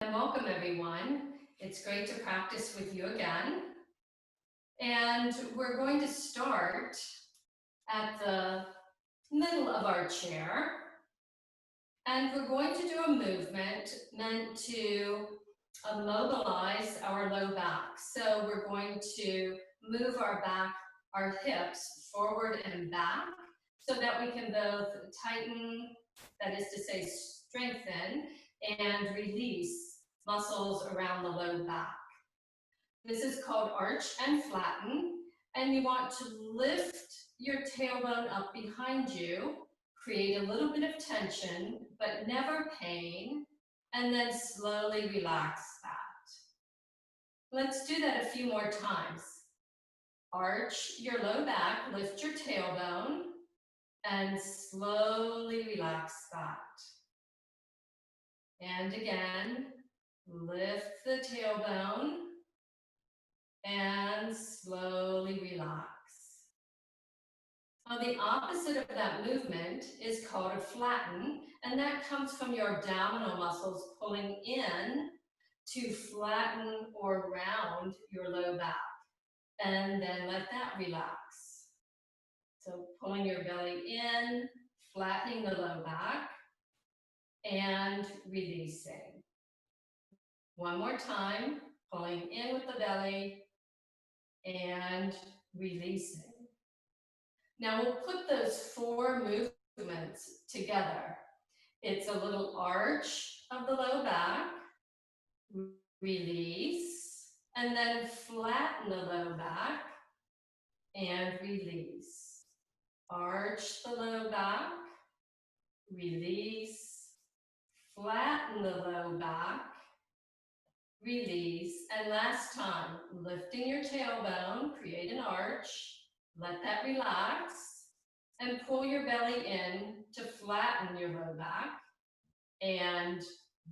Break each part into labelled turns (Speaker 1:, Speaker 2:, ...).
Speaker 1: And welcome everyone. It's great to practice with you again. And we're going to start at the middle of our chair. And we're going to do a movement meant to mobilize our low back. So we're going to move our hips forward and back so that we can both tighten, that is to say strengthen, and release muscles around the low back. This is called arch and flatten, and you want to lift your tailbone up behind you, create a little bit of tension, but never pain, and then slowly relax that. Let's do that a few more times. Arch your low back, lift your tailbone, and slowly relax that. And again, lift the tailbone and slowly relax. Now the opposite of that movement is called a flatten, and that comes from your abdominal muscles pulling in to flatten or round your low back. And then let that relax. So pulling your belly in, flattening the low back, and releasing. One more time, pulling in with the belly and releasing. Now we'll put those 4 movements together. It's a little arch of the low back, release, and then flatten the low back and release. Arch the low back, release, flatten the low back, release, and last time, lifting your tailbone, create an arch, let that relax, and pull your belly in to flatten your low back, and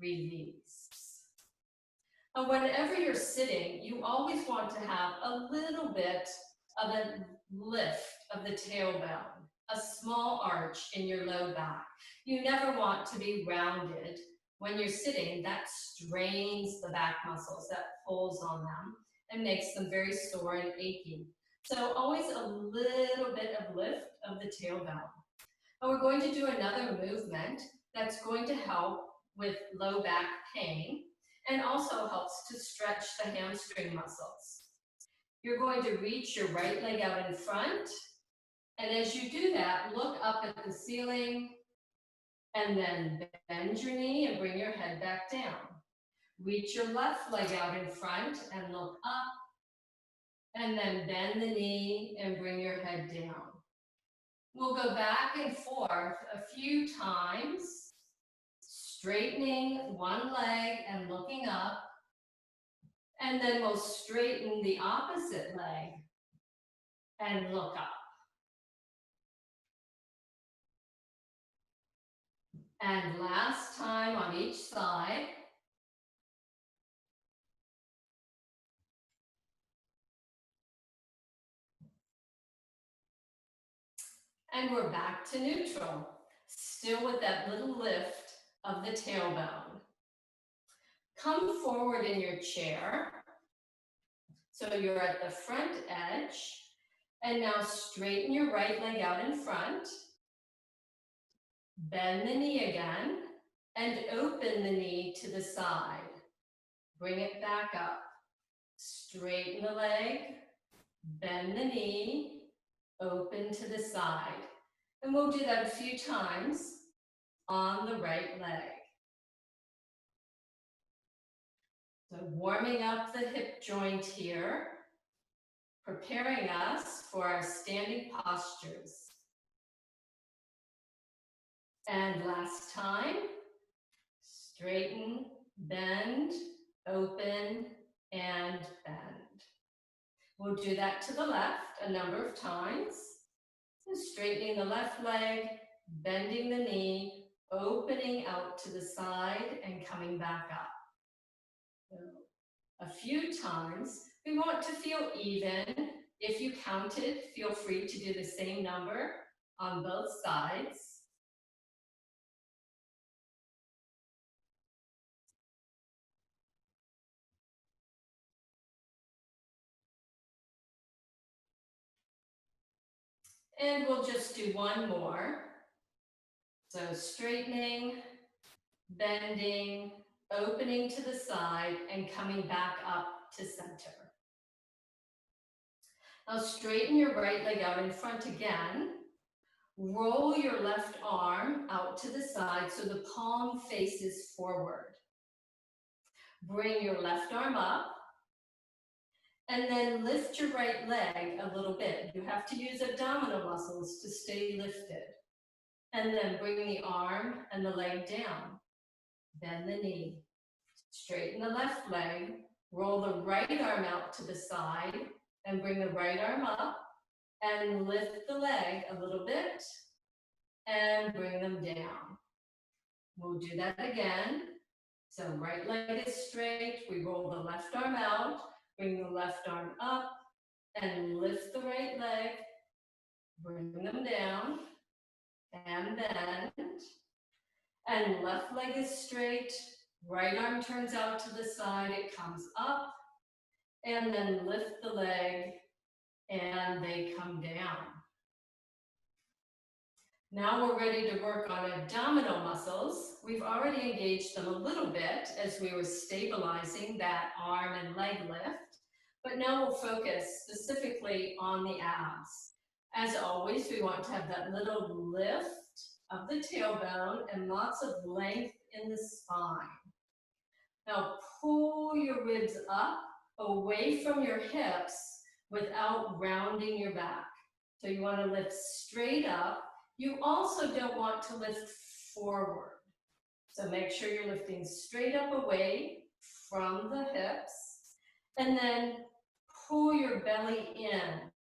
Speaker 1: release. And whenever you're sitting, you always want to have a little bit of a lift of the tailbone, a small arch in your low back. You never want to be rounded. When you're sitting, that strains the back muscles, that pulls on them and makes them very sore and achy. So always a little bit of lift of the tailbone. And we're going to do another movement that's going to help with low back pain and also helps to stretch the hamstring muscles. You're going to reach your right leg out in front, and as you do that, look up at the ceiling, and then bend your knee and bring your head back down. Reach your left leg out in front and look up, and then bend the knee and bring your head down. We'll go back and forth a few times, straightening one leg and looking up, and then we'll straighten the opposite leg and look up. And last time on each side. And we're back to neutral, still with that little lift of the tailbone. Come forward in your chair. So you're at the front edge, and now straighten your right leg out in front. Bend the knee again, and open the knee to the side. Bring it back up. Straighten the leg, bend the knee, open to the side. And we'll do that a few times on the right leg. So warming up the hip joint here, preparing us for our standing postures. And last time, straighten, bend, open, and bend. We'll do that to the left a number of times. So straightening the left leg, bending the knee, opening out to the side, and coming back up. So a few times. We want to feel even. If you counted, feel free to do the same number on both sides. And we'll just do one more. So straightening, bending, opening to the side, and coming back up to center. Now straighten your right leg out in front again. Roll your left arm out to the side so the palm faces forward. Bring your left arm up, and then lift your right leg a little bit. You have to use abdominal muscles to stay lifted. And then bring the arm and the leg down. Bend the knee. Straighten the left leg. Roll the right arm out to the side and bring the right arm up and lift the leg a little bit and bring them down. We'll do that again. So right leg is straight. We roll the left arm out, bring the left arm up and lift the right leg, bring them down and bend. And left leg is straight, right arm turns out to the side, it comes up, and then lift the leg, and they come down. Now we're ready to work on abdominal muscles. We've already engaged them a little bit as we were stabilizing that arm and leg lift, but now we'll focus specifically on the abs. As always, we want to have that little lift of the tailbone and lots of length in the spine. Now pull your ribs up away from your hips without rounding your back. So you want to lift straight up. You also don't want to lift forward. So make sure you're lifting straight up away from the hips and then pull your belly in.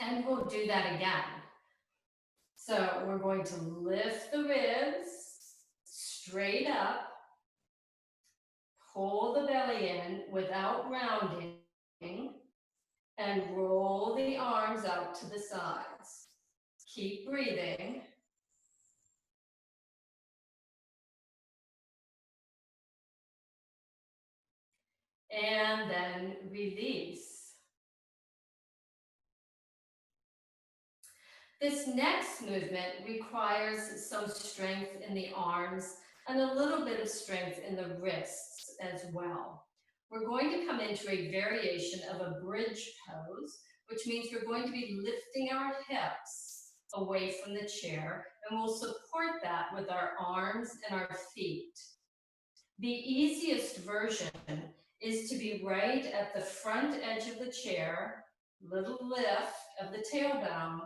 Speaker 1: And we'll do that again. So we're going to lift the ribs straight up, pull the belly in without rounding, and roll the arms out to the sides. Keep breathing. And then release. This next movement requires some strength in the arms and a little bit of strength in the wrists as well. We're going to come into a variation of a bridge pose, which means we're going to be lifting our hips away from the chair, and we'll support that with our arms and our feet. The easiest version is to be right at the front edge of the chair, little lift of the tailbone,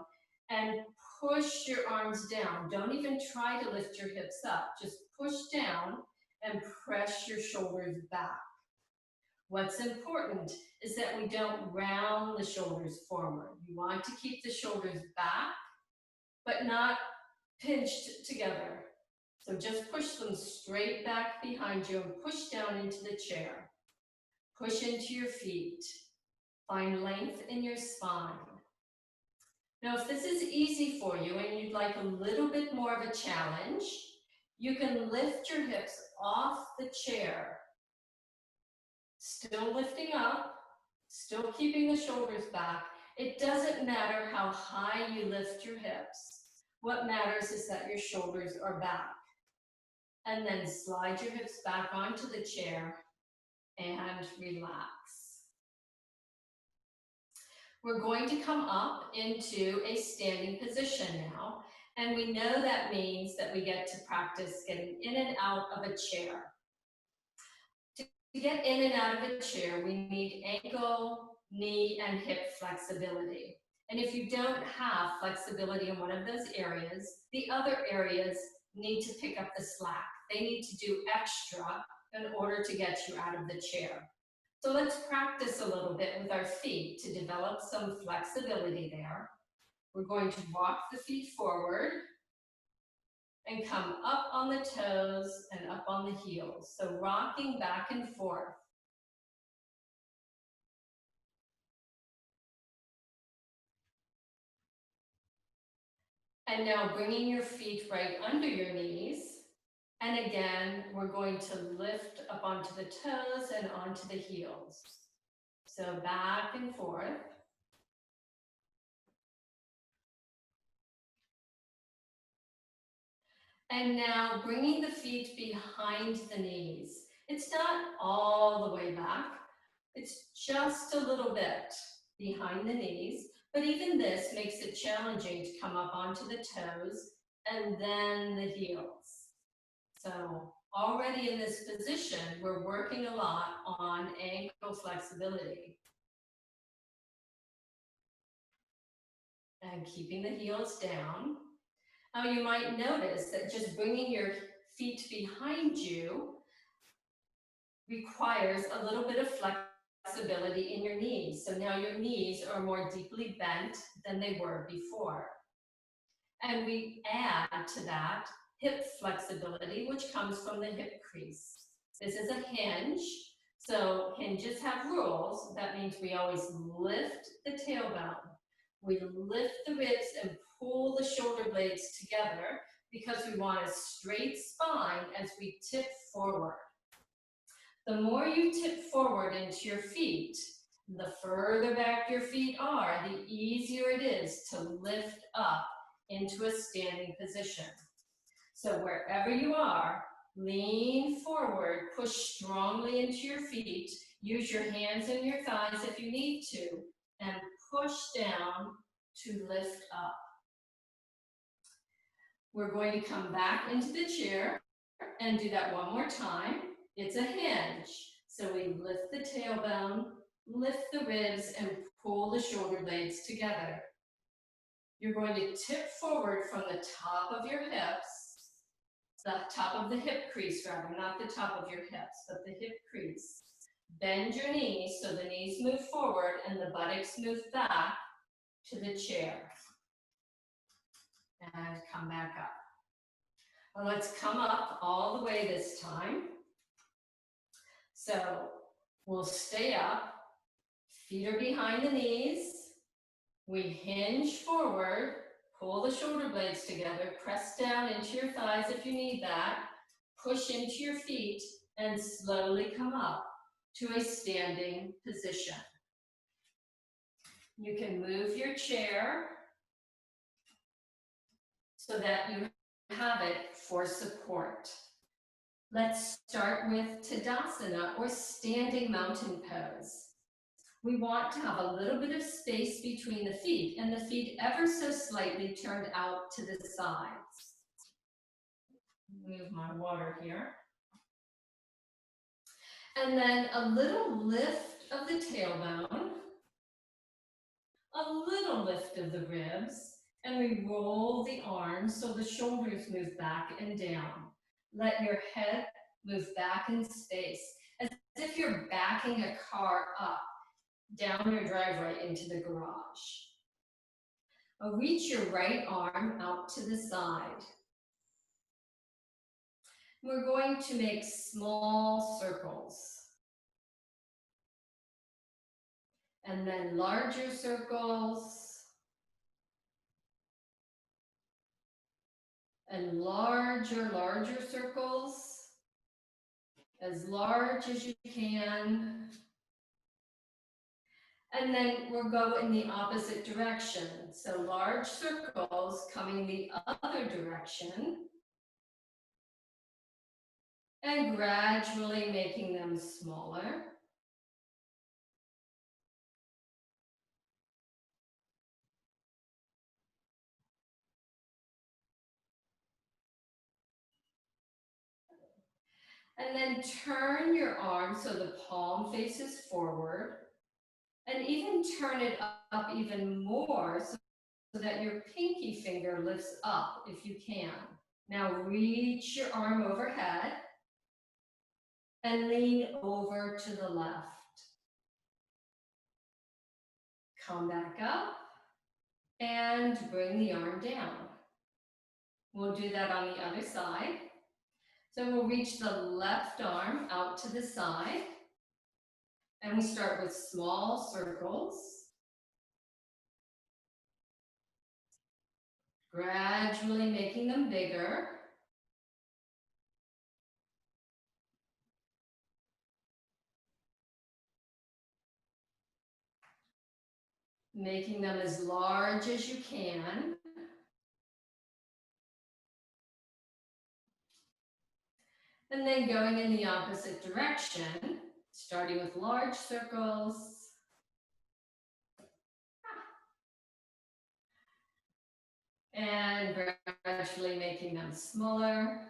Speaker 1: and push your arms down. Don't even try to lift your hips up. Just push down and press your shoulders back. What's important is that we don't round the shoulders forward. You want to keep the shoulders back, but not pinched together. So just push them straight back behind you and push down into the chair. Push into your feet. Find length in your spine. Now, if this is easy for you and you'd like a little bit more of a challenge, you can lift your hips off the chair. Still lifting up, still keeping the shoulders back. It doesn't matter how high you lift your hips. What matters is that your shoulders are back. And then slide your hips back onto the chair and relax. We're going to come up into a standing position now, and we know that means that we get to practice getting in and out of a chair. To get in and out of a chair, we need ankle, knee, and hip flexibility. And if you don't have flexibility in one of those areas, the other areas need to pick up the slack. They need to do extra in order to get you out of the chair. So let's practice a little bit with our feet to develop some flexibility there. We're going to walk the feet forward, and come up on the toes and up on the heels. So rocking back and forth. And now bringing your feet right under your knees. And again, we're going to lift up onto the toes and onto the heels. So back and forth. And now bringing the feet behind the knees. It's not all the way back. It's just a little bit behind the knees. But even this makes it challenging to come up onto the toes and then the heels. So already in this position, we're working a lot on ankle flexibility. And keeping the heels down. Now you might notice that just bringing your feet behind you requires a little bit of flexibility in your knees. So now your knees are more deeply bent than they were before. And we add to that hip flexibility, which comes from the hip crease. This is a hinge. So hinges have rules. That means we always lift the tailbone. We lift the ribs and pull the shoulder blades together because we want a straight spine as we tip forward. The more you tip forward into your feet, the further back your feet are, the easier it is to lift up into a standing position. So wherever you are, lean forward, push strongly into your feet, use your hands and your thighs if you need to, and push down to lift up. We're going to come back into the chair and do that one more time. It's a hinge. So we lift the tailbone, lift the ribs, and pull the shoulder blades together. You're going to tip forward from the top of your hips, the top of the hip crease rather, not the top of your hips, but the hip crease. Bend your knees so the knees move forward and the buttocks move back to the chair. And come back up. Well, let's come up all the way this time. So we'll stay up, feet are behind the knees. We hinge forward, pull the shoulder blades together, press down into your thighs if you need that, push into your feet, and slowly come up to a standing position. You can move your chair so that you have it for support. Let's start with Tadasana, or standing mountain pose. We want to have a little bit of space between the feet, and the feet ever so slightly turned out to the sides. Move my water here. And then a little lift of the tailbone, a little lift of the ribs, and we roll the arms so the shoulders move back and down. Let your head move back in space, as if you're backing a car up down your driveway into the garage. Reach your right arm out to the side. We're going to make small circles. And then larger circles. And larger circles. As large as you can. And then we'll go in the opposite direction. So large circles coming the other direction. And gradually making them smaller. And then turn your arm so the palm faces forward. And even turn it up even more so that your pinky finger lifts up if you can. Now reach your arm overhead and lean over to the left. Come back up and bring the arm down. We'll do that on the other side. So we'll reach the left arm out to the side. And we start with small circles. Gradually making them bigger. Making them as large as you can. And then going in the opposite direction, starting with large circles. And gradually making them smaller.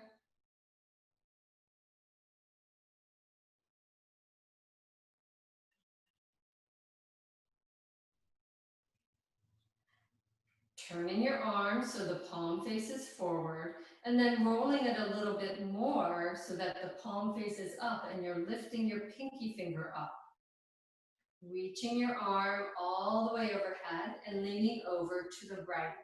Speaker 1: Turning your arm so the palm faces forward, and then rolling it a little bit more so that the palm faces up and you're lifting your pinky finger up. Reaching your arm all the way overhead and leaning over to the right.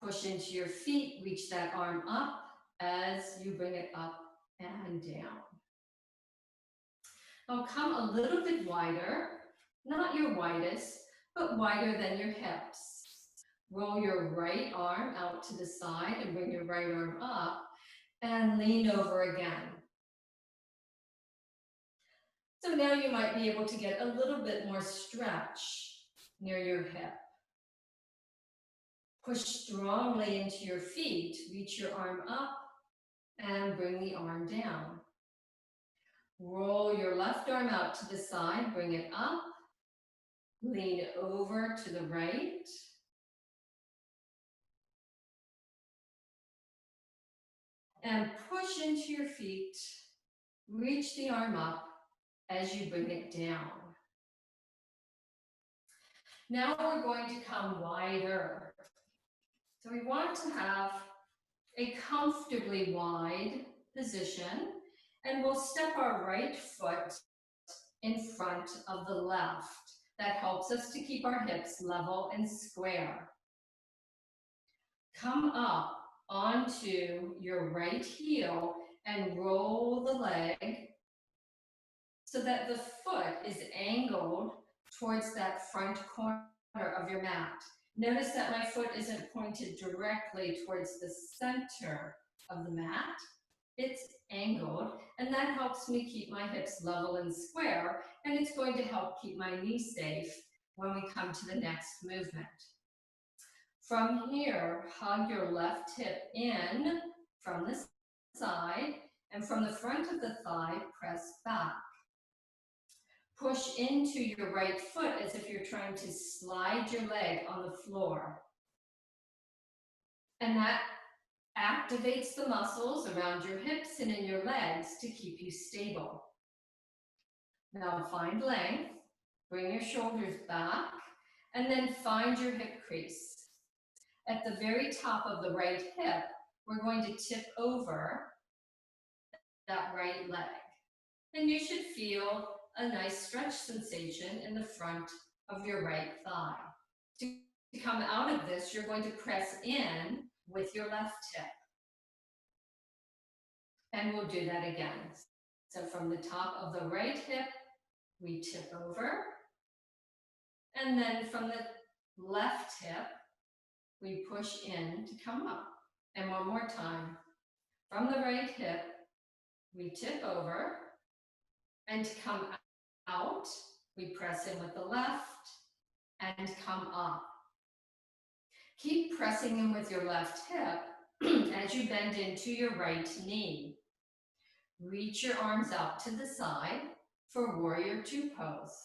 Speaker 1: Push into your feet, reach that arm up as you bring it up and down. Now come a little bit wider, not your widest, but wider than your hips. Roll your right arm out to the side and bring your right arm up and lean over again. So now you might be able to get a little bit more stretch near your hip. Push strongly into your feet, reach your arm up and bring the arm down. Roll your left arm out to the side, bring it up, lean over to the right. And push into your feet, reach the arm up as you bring it down. Now we're going to come wider. So we want to have a comfortably wide position, and we'll step our right foot in front of the left. That helps us to keep our hips level and square. Come up onto your right heel and roll the leg so that the foot is angled towards that front corner of your mat. Notice that my foot isn't pointed directly towards the center of the mat. It's angled, and that helps me keep my hips level and square, and it's going to help keep my knee safe when we come to the next movement. From here, hug your left hip in from the side, and from the front of the thigh, press back. Push into your right foot as if you're trying to slide your leg on the floor. And that activates the muscles around your hips and in your legs to keep you stable. Now find length, bring your shoulders back, and then find your hip crease. At the very top of the right hip, we're going to tip over that right leg. And you should feel a nice stretch sensation in the front of your right thigh. To come out of this, you're going to press in with your left hip. And we'll do that again. So from the top of the right hip, we tip over. And then from the left hip, we push in to come up. And one more time. From the right hip, we tip over. And to come out, we press in with the left and come up. Keep pressing in with your left hip as you bend into your right knee. Reach your arms out to the side for Warrior Two pose.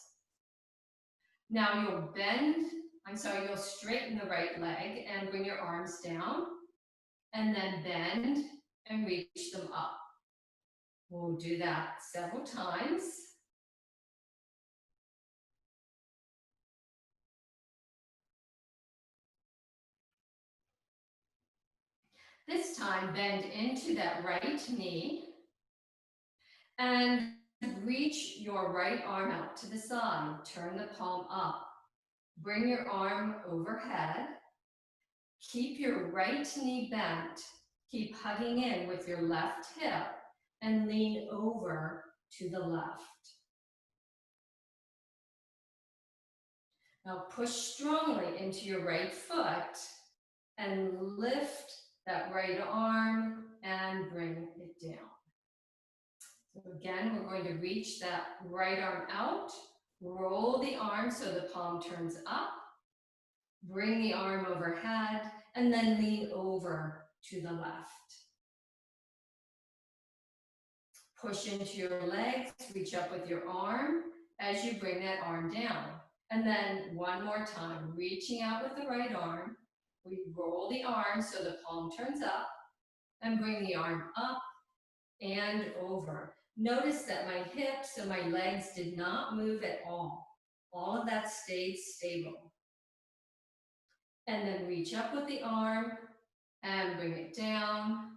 Speaker 1: Now you'll straighten the right leg and bring your arms down, and then bend and reach them up. We'll do that several times. This time, bend into that right knee and reach your right arm out to the side. Turn the palm up. Bring your arm overhead. Keep your right knee bent. Keep hugging in with your left hip and lean over to the left. Now push strongly into your right foot and lift that right arm and bring it down. So again, we're going to reach that right arm out, roll the arm so the palm turns up, bring the arm overhead, and then lean over to the left. Push into your legs, reach up with your arm as you bring that arm down. And then one more time, reaching out with the right arm, we roll the arm so the palm turns up and bring the arm up and over. Notice that my hips and my legs did not move at all. All of that stayed stable. And then reach up with the arm and bring it down.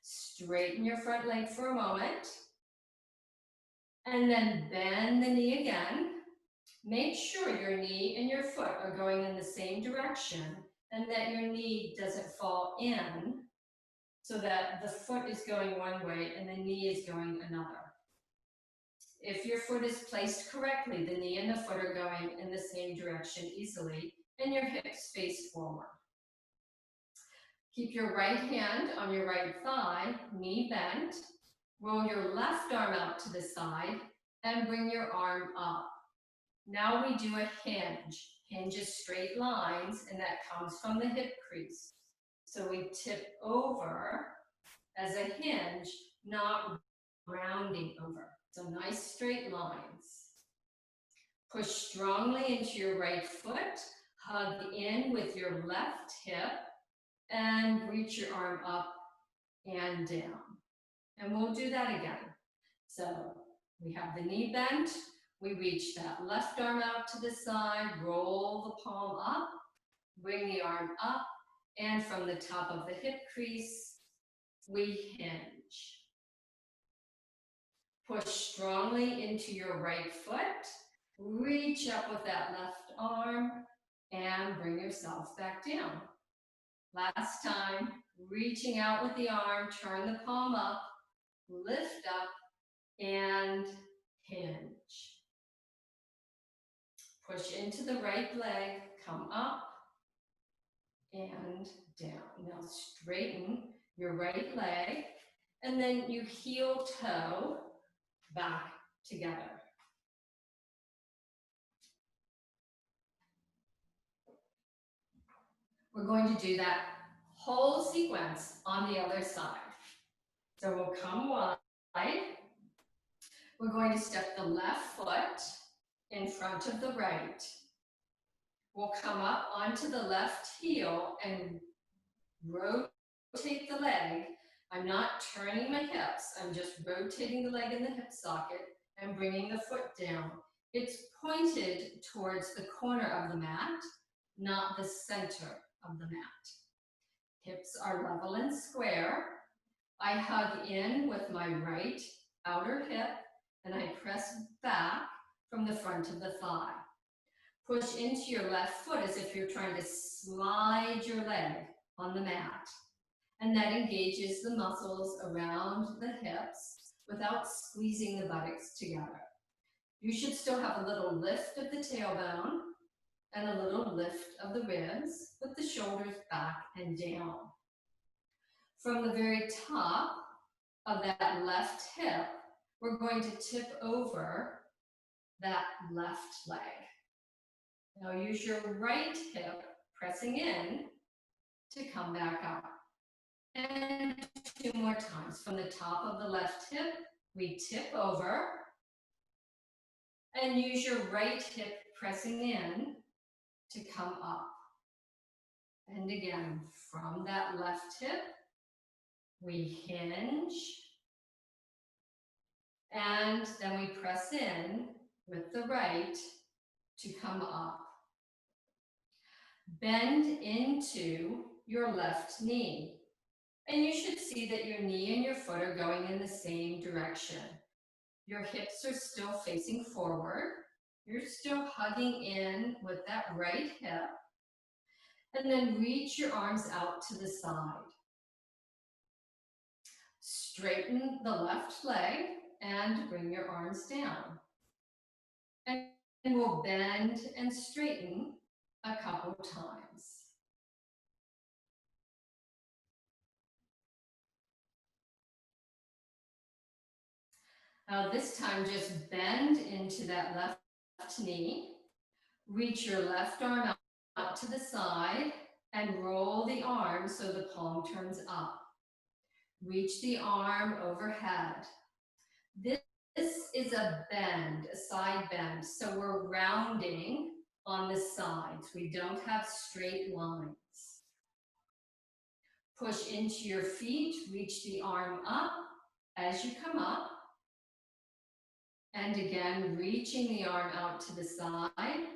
Speaker 1: Straighten your front leg for a moment. And then bend the knee again. Make sure your knee and your foot are going in the same direction and that your knee doesn't fall in so that the foot is going one way and the knee is going another. If your foot is placed correctly, the knee and the foot are going in the same direction easily and your hips face forward. Keep your right hand on your right thigh, knee bent. Roll your left arm out to the side and bring your arm up. Now we do a hinge. Hinge is straight lines and that comes from the hip crease. So we tip over as a hinge, not rounding over. So nice straight lines. Push strongly into your right foot, hug in with your left hip, and reach your arm up and down. And we'll do that again. So we have the knee bent, we reach that left arm out to the side, roll the palm up, bring the arm up, and from the top of the hip crease, we hinge. Push strongly into your right foot, reach up with that left arm, and bring yourself back down. Last time, reaching out with the arm, turn the palm up, lift up, and hinge. Push into the right leg, come up, and down. Now straighten your right leg, and then you heel toe back together. We're going to do that whole sequence on the other side. So we'll come wide. We're going to step the left foot in front of the right. We'll come up onto the left heel and rotate the leg. I'm not turning my hips. I'm just rotating the leg in the hip socket and bringing the foot down. It's pointed towards the corner of the mat, not the center of the mat. Hips are level and square. I hug in with my right outer hip and I press back from the front of the thigh. Push into your left foot as if you're trying to slide your leg on the mat. And that engages the muscles around the hips without squeezing the buttocks together. You should still have a little lift of the tailbone and a little lift of the ribs with the shoulders back and down. From the very top of that left hip, we're going to tip over that left leg. Now use your right hip pressing in to come back up. And 2 more times. From the top of the left hip, we tip over and use your right hip pressing in to come up. And again, from that left hip, we hinge and then we press in with the right to come up. Bend into your left knee. And you should see that your knee and your foot are going in the same direction. Your hips are still facing forward. You're still hugging in with that right hip. And then reach your arms out to the side. Straighten the left leg and bring your arms down. And we'll bend and straighten a couple times. Now this time, just bend into that left knee. Reach your left arm out to the side and roll the arm so the palm turns up. Reach the arm overhead. This is a bend, a side bend, so we're rounding on the sides. We don't have straight lines. Push into your feet, reach the arm up as you come up. And again, reaching the arm out to the side.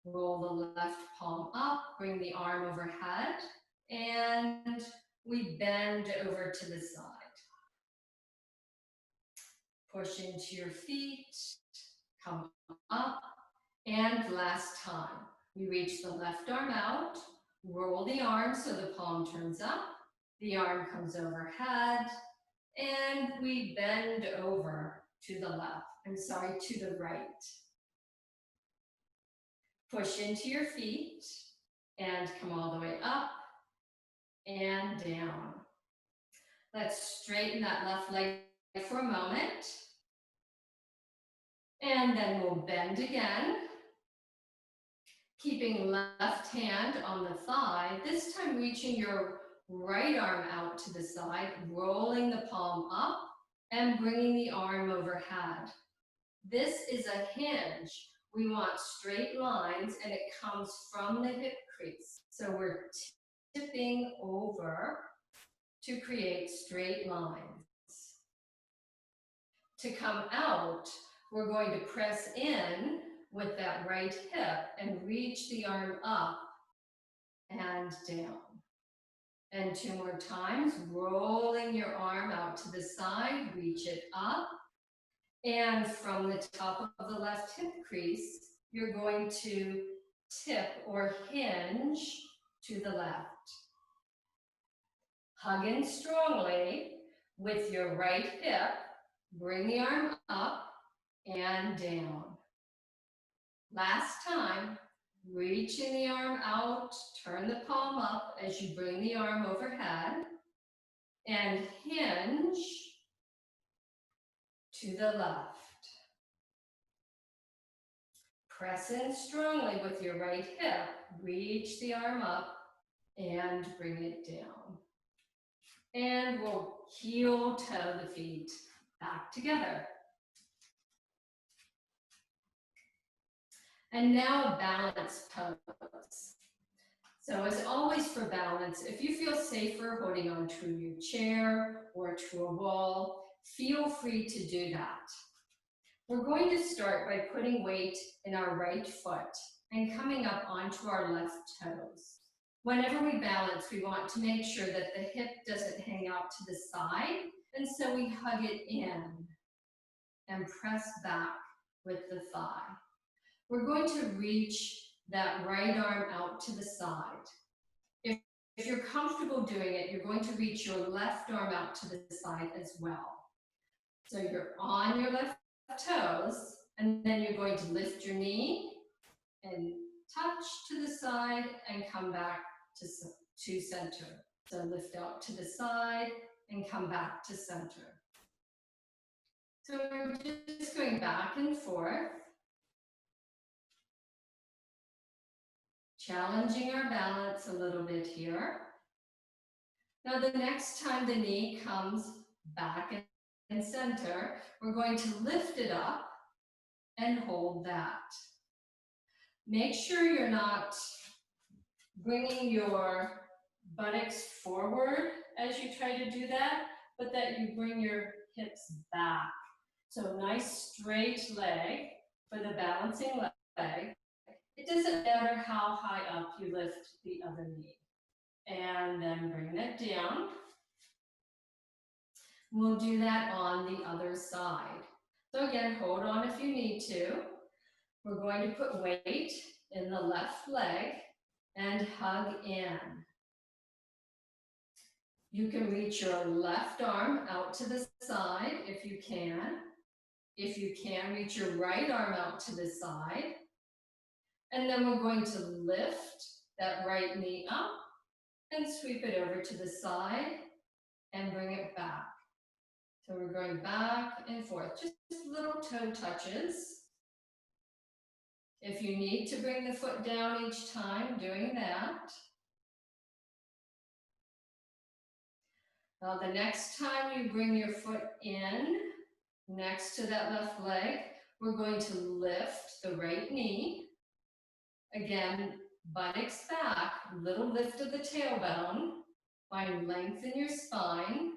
Speaker 1: Roll the left palm up, bring the arm overhead, and we bend over to the side. Push into your feet, come up, and last time. We reach the left arm out, roll the arm so the palm turns up, the arm comes overhead, and we bend over to the left, to the right. Push into your feet and come all the way up and down. Let's straighten that left leg for a moment. And then we'll bend again. Keeping left hand on the thigh, this time reaching your right arm out to the side, rolling the palm up and bringing the arm overhead. This is a hinge. We want straight lines and it comes from the hip crease. So we're tipping over to create straight lines. To come out, we're going to press in with that right hip and reach the arm up and down. And 2 more times, rolling your arm out to the side, reach it up. And from the top of the left hip crease, you're going to tip or hinge to the left. Hug in strongly with your right hip. Bring the arm up and down. Last time, reaching the arm out, turn the palm up as you bring the arm overhead, and hinge to the left. Press in strongly with your right hip, reach the arm up, and bring it down. And we'll heel toe the feet back together. And now a balance pose. So as always for balance, if you feel safer holding on to your chair or to a wall, feel free to do that. We're going to start by putting weight in our right foot and coming up onto our left toes. Whenever we balance, we want to make sure that the hip doesn't hang out to the side, and so we hug it in and press back with the thigh. We're going to reach that right arm out to the side. If you're comfortable doing it, you're going to reach your left arm out to the side as well. So you're on your left toes, and then you're going to lift your knee and touch to the side and come back to center. So lift out to the side and come back to center. So we're just going back and forth, challenging our balance a little bit here. Now the next time the knee comes back in center, we're going to lift it up and hold that. Make sure you're not bringing your buttocks forward as you try to do that, but that you bring your hips back. So nice straight leg for the balancing leg. It doesn't matter how high up you lift the other knee. And then bring it down. We'll do that on the other side. So again, hold on if you need to. We're going to put weight in the left leg and hug in. You can reach your left arm out to the side if you can. If you can, reach your right arm out to the side. And then we're going to lift that right knee up and sweep it over to the side and bring it back. So we're going back and forth, just little toe touches. If you need to bring the foot down each time, doing that. Now the next time you bring your foot in, next to that left leg, we're going to lift the right knee. Again, buttocks back, little lift of the tailbone. Find length in your spine.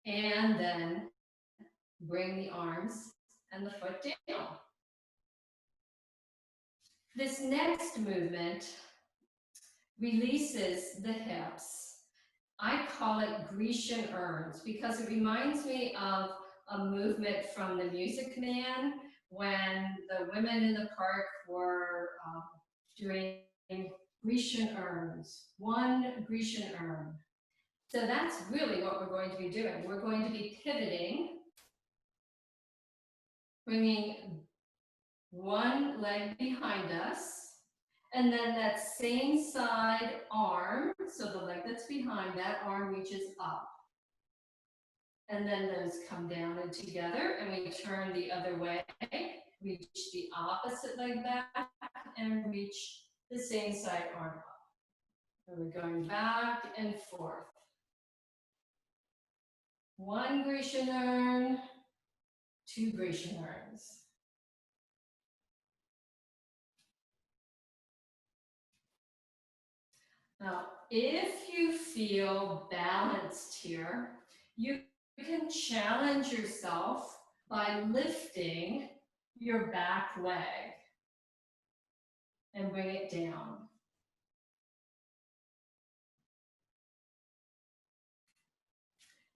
Speaker 1: And then bring the arms and the foot down. This next movement releases the hips. I call it Grecian urns because it reminds me of a movement from The Music Man when the women in the park were doing Grecian urns, one Grecian urn. So that's really what we're going to be doing. We're going to be pivoting, bringing one leg behind us, and then that same side arm, so the leg that's behind, that arm reaches up. And then those come down and together, and we turn the other way, reach the opposite leg back, and reach the same side arm up. And we're going back and forth. One Grecian urn, two Grecian urns. Now, if you feel balanced here, you can challenge yourself by lifting your back leg and bring it down.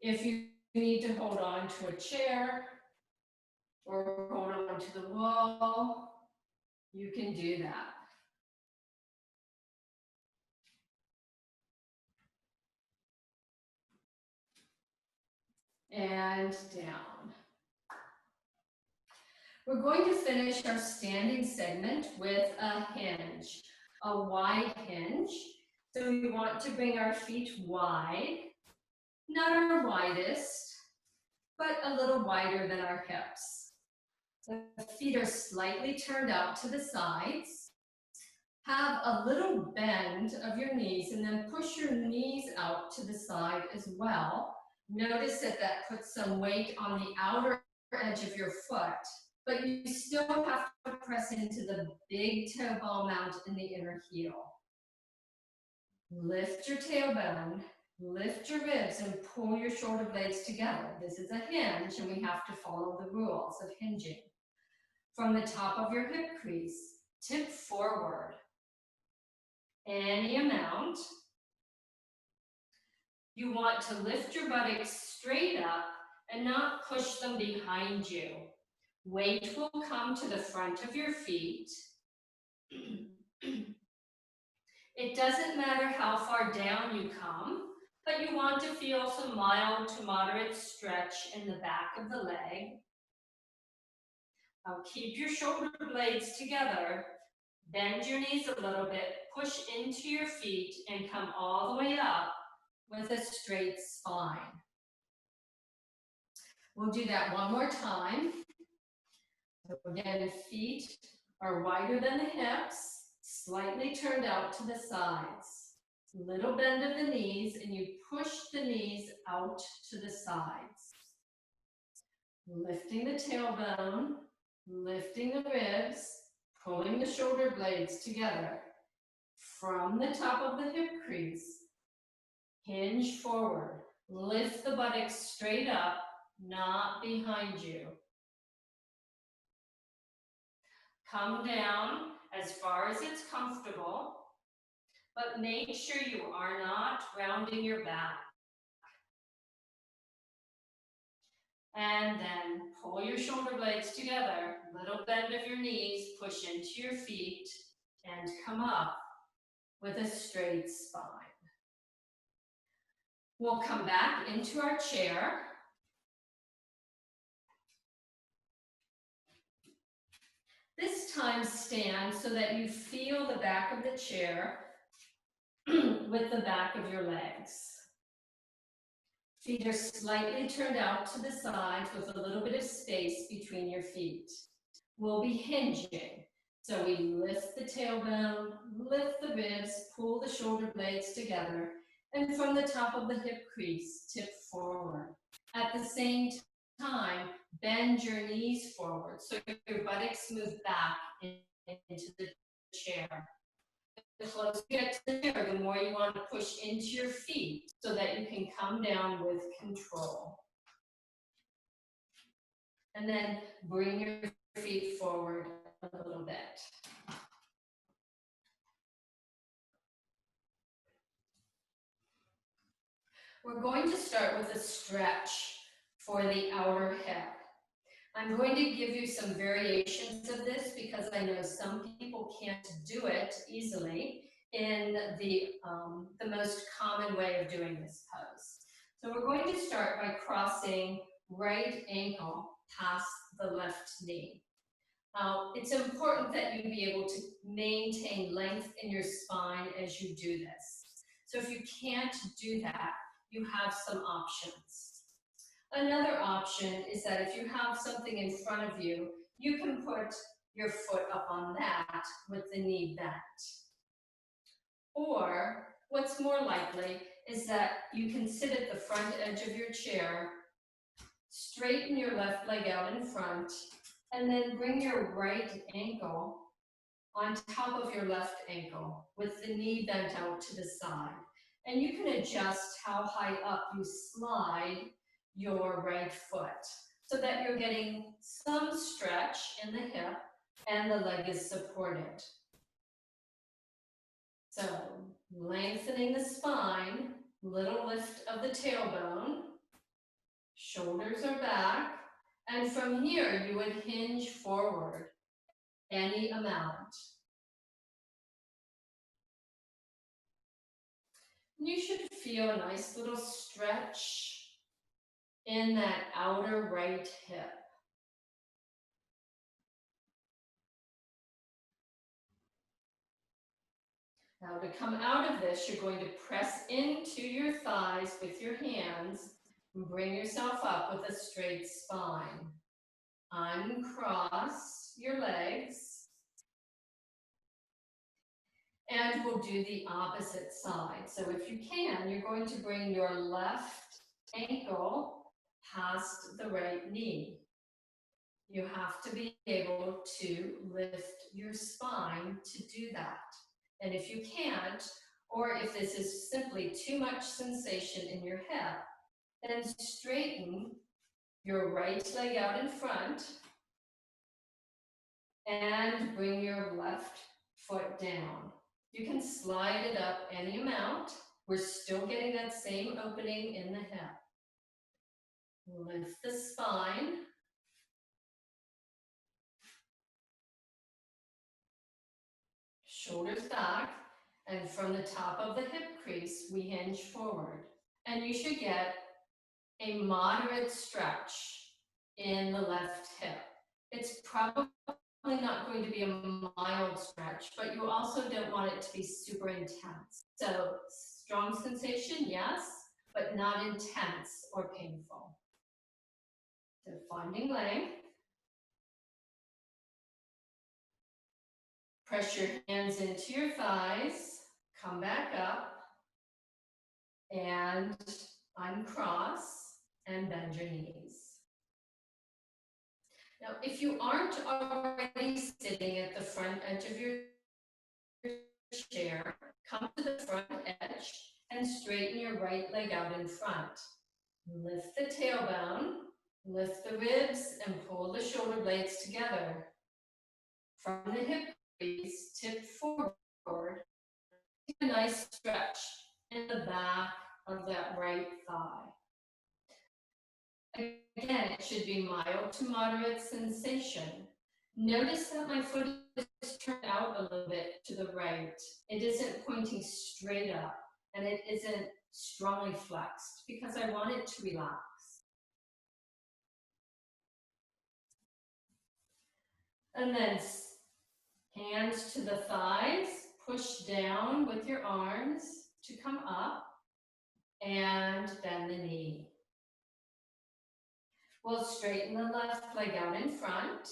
Speaker 1: If you need to hold on to a chair or hold on to the wall, you can do that. And down. We're going to finish our standing segment with a hinge, a wide hinge. So we want to bring our feet wide, not our widest, but a little wider than our hips. The feet are slightly turned out to the sides. Have a little bend of your knees and then push your knees out to the side as well. Notice that that puts some weight on the outer edge of your foot, but you still have to press into the big toe ball mount in the inner heel. Lift your tailbone, lift your ribs, and pull your shoulder blades together. This is a hinge, and we have to follow the rules of hinging. From the top of your hip crease, tip forward. Any amount. You want to lift your buttocks straight up and not push them behind you. Weight will come to the front of your feet. It doesn't matter how far down you come, but you want to feel some mild to moderate stretch in the back of the leg. Now keep your shoulder blades together. Bend your knees a little bit, push into your feet, and come all the way up with a straight spine. We'll do that one more time. So again, feet are wider than the hips, slightly turned out to the sides. Little bend of the knees, and you push the knees out to the sides. Lifting the tailbone, lifting the ribs, pulling the shoulder blades together. From the top of the hip crease, hinge forward. Lift the buttocks straight up, not behind you. Come down as far as it's comfortable, but make sure you are not rounding your back. And then pull your shoulder blades together, little bend of your knees, push into your feet, and come up with a straight spine. We'll come back into our chair. This time stand so that you feel the back of the chair with the back of your legs. Feet are slightly turned out to the sides with a little bit of space between your feet. We'll be hinging. So we lift the tailbone, lift the ribs, pull the shoulder blades together, and from the top of the hip crease, tip forward. At the same time, bend your knees forward so your buttocks move back into the chair. The closer you get to the chair, the more you want to push into your feet so that you can come down with control. And then bring your feet forward a little bit. We're going to start with a stretch for the outer hip. I'm going to give you some variations of this because I know some people can't do it easily in the most common way of doing this pose. So we're going to start by crossing right ankle past the left knee. It's important that you be able to maintain length in your spine as you do this. So if you can't do that, you have some options. Another option is that if you have something in front of you, you can put your foot up on that with the knee bent. Or what's more likely is that you can sit at the front edge of your chair, straighten your left leg out in front, and then bring your right ankle on top of your left ankle with the knee bent out to the side. And you can adjust how high up you slide your right foot so that you're getting some stretch in the hip and the leg is supported. So lengthening the spine, little lift of the tailbone, shoulders are back, and from here you would hinge forward any amount. You should feel a nice little stretch in that outer right hip. Now to come out of this, you're going to press into your thighs with your hands and bring yourself up with a straight spine. Uncross your legs. And we'll do the opposite side. So if you can, you're going to bring your left ankle past the right knee. You have to be able to lift your spine to do that. And if you can't, or if this is simply too much sensation in your hip, then straighten your right leg out in front and bring your left foot down. You can slide it up any amount. We're still getting that same opening in the hip. Lift the spine. Shoulders back, and from the top of the hip crease, we hinge forward. And you should get a moderate stretch in the left hip. It's probably not going to be a mild stretch, but you also don't want it to be super intense. So strong sensation, yes, but not intense or painful. So finding length. Press your hands into your thighs, come back up, and uncross and bend your knees. Now, if you aren't already sitting at the front edge of your chair, come to the front edge and straighten your right leg out in front. Lift the tailbone, lift the ribs, and pull the shoulder blades together. From the hip crease, tip forward. Take a nice stretch in the back of that right thigh. Again, it should be mild to moderate sensation. Notice that my foot is turned out a little bit to the right. It isn't pointing straight up, and it isn't strongly flexed because I want it to relax. And then hands to the thighs, push down with your arms to come up, and bend the knee. We'll straighten the left leg out in front,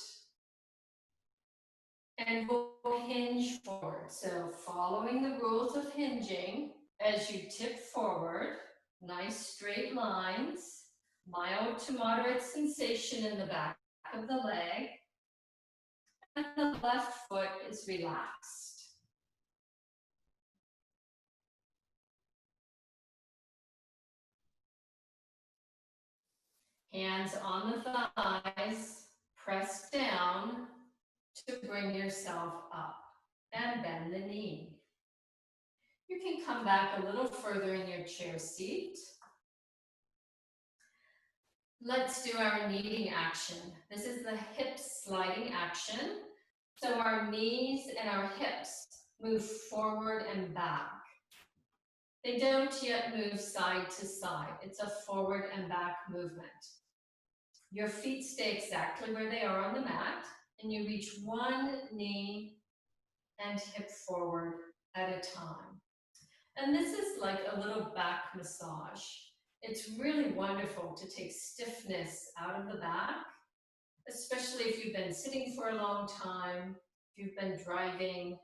Speaker 1: and we'll hinge forward. So following the rules of hinging, as you tip forward, nice straight lines, mild to moderate sensation in the back of the leg, and the left foot is relaxed. Hands on the thighs, press down to bring yourself up and bend the knee. You can come back a little further in your chair seat. Let's do our kneading action. This is the hip sliding action. So our knees and our hips move forward and back. They don't yet move side to side. It's a forward and back movement. Your feet stay exactly where they are on the mat, and you reach one knee and hip forward at a time. And this is like a little back massage. It's really wonderful to take stiffness out of the back, especially if you've been sitting for a long time, if you've been driving,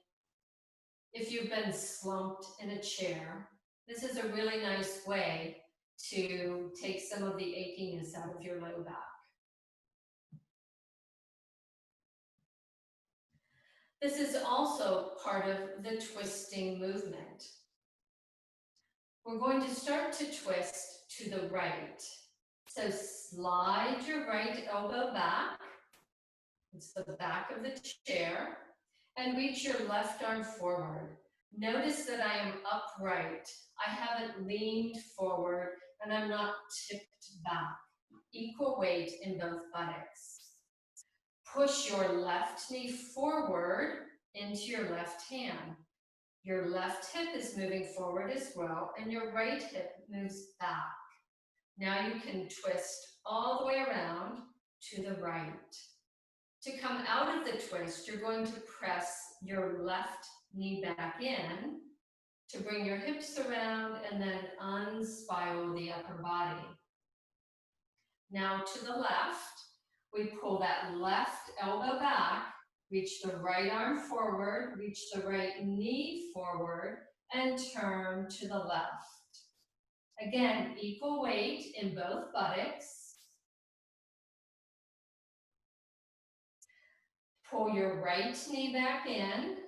Speaker 1: if you've been slumped in a chair. This is a really nice way to take some of the achiness out of your low back. This is also part of the twisting movement. We're going to start to twist to the right. So slide your right elbow back. It's the back of the chair. And reach your left arm forward. Notice that I am upright. I haven't leaned forward and I'm not tipped back. Equal weight in both buttocks. Push your left knee forward into your left hand. Your left hip is moving forward as well, and your right hip moves back. Now you can twist all the way around to the right. To come out of the twist, you're going to press your left knee back in to bring your hips around and then unspiral the upper body. Now to the left, we pull that left elbow back, reach the right arm forward, reach the right knee forward, and turn to the left. Again, equal weight in both buttocks. Pull your right knee back in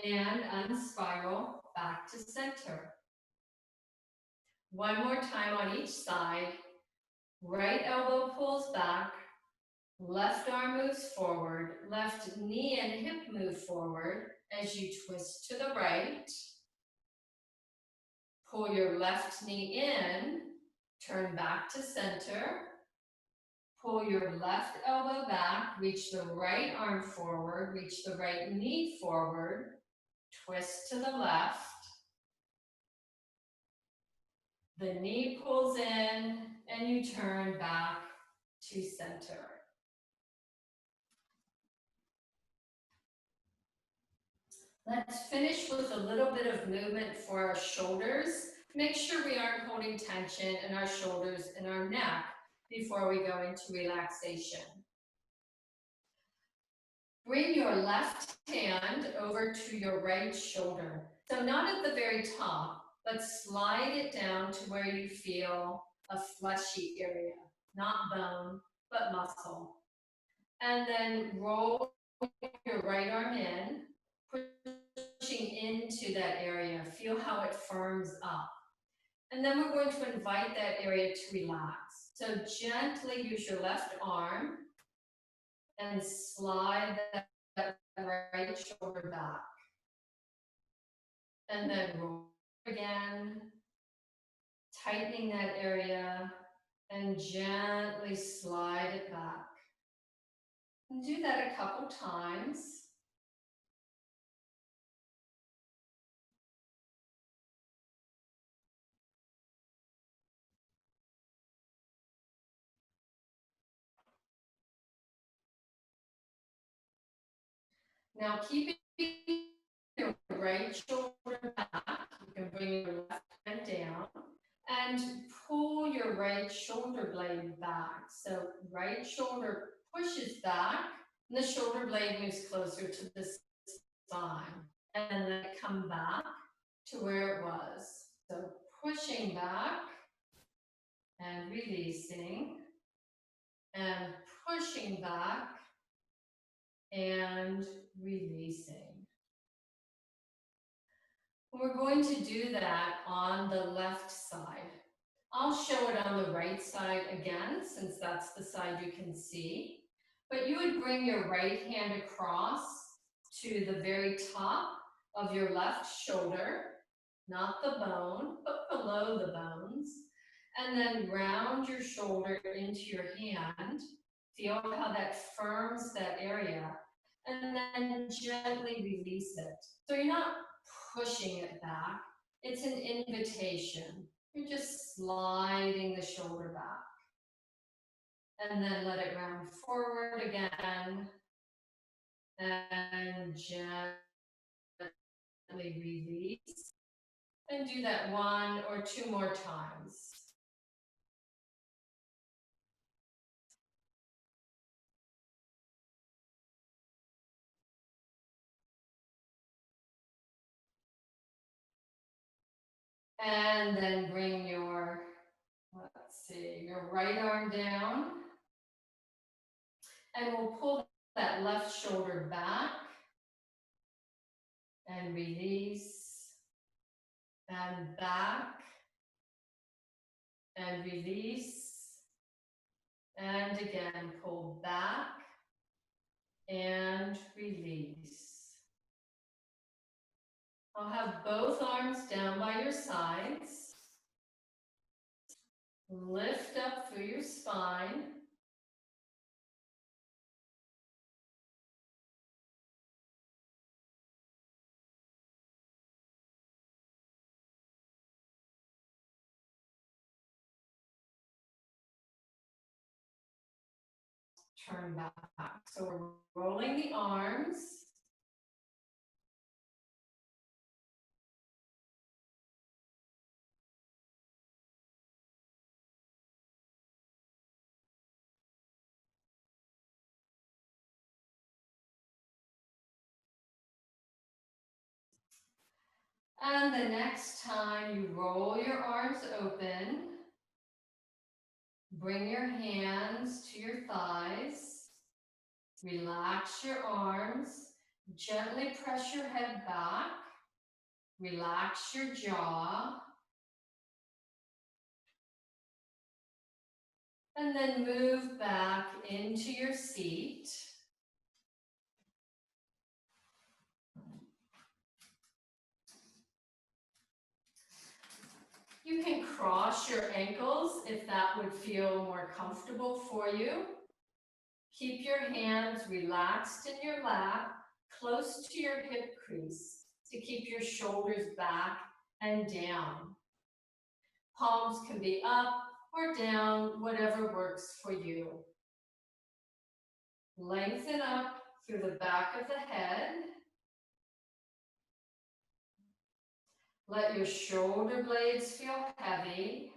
Speaker 1: and unspiral back to center. One more time on each side. Right elbow pulls back, left arm moves forward, left knee and hip move forward as you twist to the right. Pull your left knee in, turn back to center. Pull your left elbow back, reach the right arm forward, reach the right knee forward, twist to the left. The knee pulls in and you turn back to center. Let's finish with a little bit of movement for our shoulders. Make sure we aren't holding tension in our shoulders and our neck before we go into relaxation. Bring your left hand over to your right shoulder. So not at the very top, but slide it down to where you feel a fleshy area, not bone, but muscle. And then roll your right arm in, pushing into that area. Feel how it firms up. And then we're going to invite that area to relax. So gently use your left arm and slide that right shoulder back. And then roll again, tightening that area, and gently slide it back. And do that a couple times. Now keep your right shoulder back. You can bring your left hand down and pull your right shoulder blade back. So right shoulder pushes back and the shoulder blade moves closer to the spine. And then come back to where it was. So pushing back and releasing and pushing back and releasing. We're going to do that on the left side. I'll show it on the right side again, since that's the side you can see. But you would bring your right hand across to the very top of your left shoulder, not the bone, but below the bones. And then round your shoulder into your hand. Feel how that firms that area. And then gently release it. So you're not pushing it back. It's an invitation. You're just sliding the shoulder back. And then let it round forward again. And gently release. And do that 1 or 2 more times. And then bring your, your right arm down. And we'll pull that left shoulder back. And release. And back. And release. And again, pull back. And release. I'll have both arms down by your sides. Lift up through your spine. Turn back. So we're rolling the arms. And the next time you roll your arms open, bring your hands to your thighs, relax your arms, gently press your head back, relax your jaw, and then move back into your seat. You can cross your ankles if that would feel more comfortable for you. Keep your hands relaxed in your lap, close to your hip crease to keep your shoulders back and down. Palms can be up or down, whatever works for you. Lengthen up through the back of the head. Let your shoulder blades feel heavy.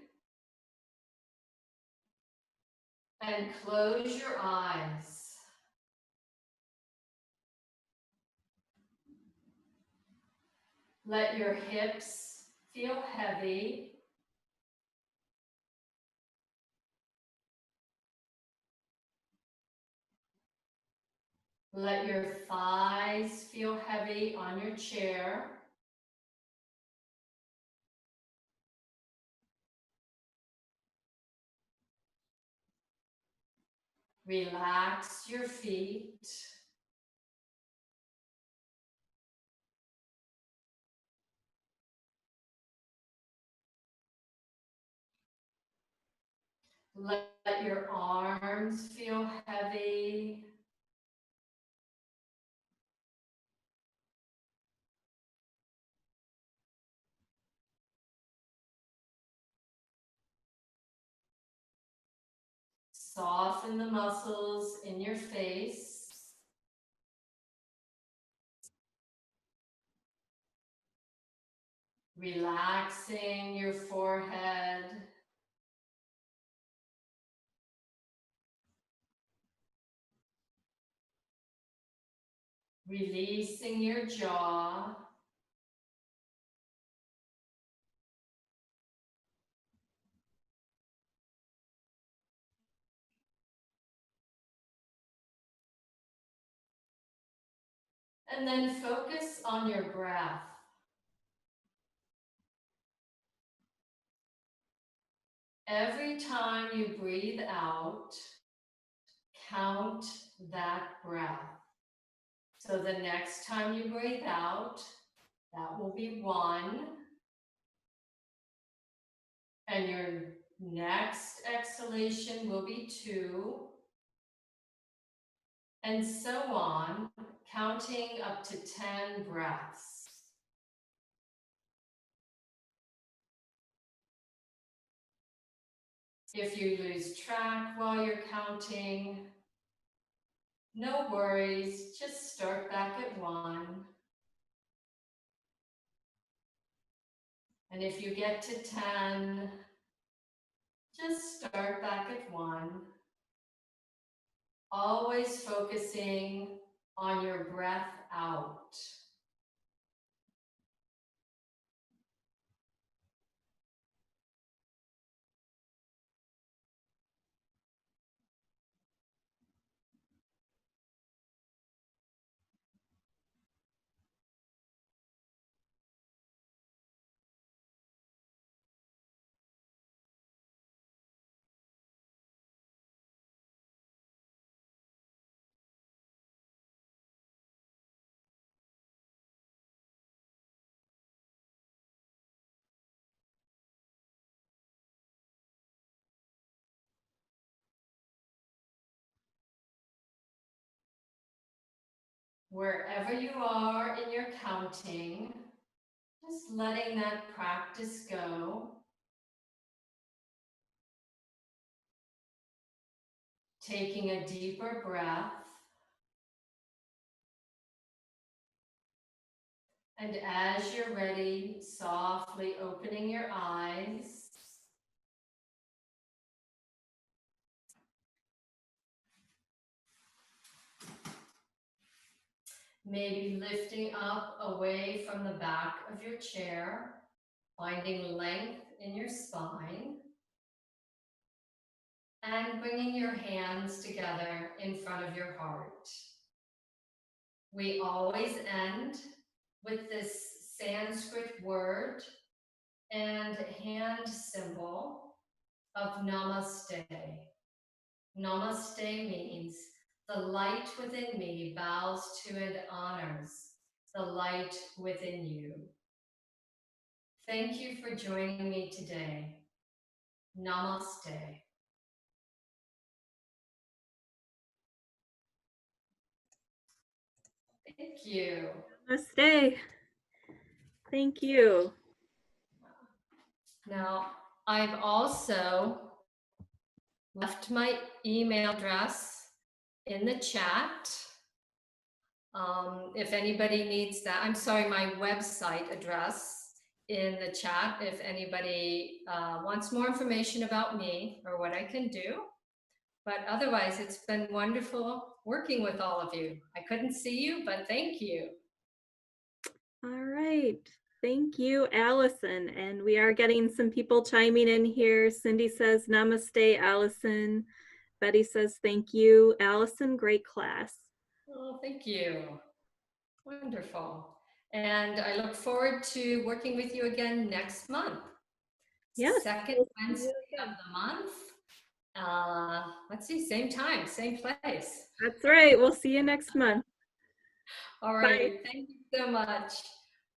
Speaker 1: And close your eyes. Let your hips feel heavy. Let your thighs feel heavy on your chair. Relax your feet. Let your arms feel heavy. Soften the muscles in your face. Relaxing your forehead. Releasing your jaw. And then focus on your breath. Every time you breathe out, count that breath. So the next time you breathe out, that will be 1. And your next exhalation will be 2. And so on, counting up to 10 breaths. If you lose track while you're counting, no worries, just start back at 1. And if you get to 10, just start back at 1. Always focusing on your breath out. Wherever you are in your counting, just letting that practice go. Taking a deeper breath. And as you're ready, softly opening your eyes. Maybe lifting up away from the back of your chair, finding length in your spine. And bringing your hands together in front of your heart. We always end with this Sanskrit word and hand symbol of Namaste. Namaste means the light within me bows to and honors the light within you. Thank you for joining me today. Namaste. Thank you.
Speaker 2: Namaste. Thank you.
Speaker 1: Now, I've also left my email address in the chat. If anybody needs that, I'm sorry, my website address in the chat. If anybody wants more information about me or what I can do. But otherwise, it's been wonderful working with all of you. I couldn't see you, but thank you.
Speaker 2: All right. Thank you, Allison. And we are getting some people chiming in here. Cindy says, Namaste, Allison. Betty says, thank you, Allison. Great class.
Speaker 1: Oh, thank you. Wonderful. And I look forward to working with you again next month.
Speaker 2: Yes.
Speaker 1: Second Wednesday of the month. Let's see, same time, same place.
Speaker 2: That's right. We'll see you next month.
Speaker 1: All right. Bye. Thank you so much.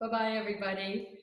Speaker 1: Bye-bye, everybody.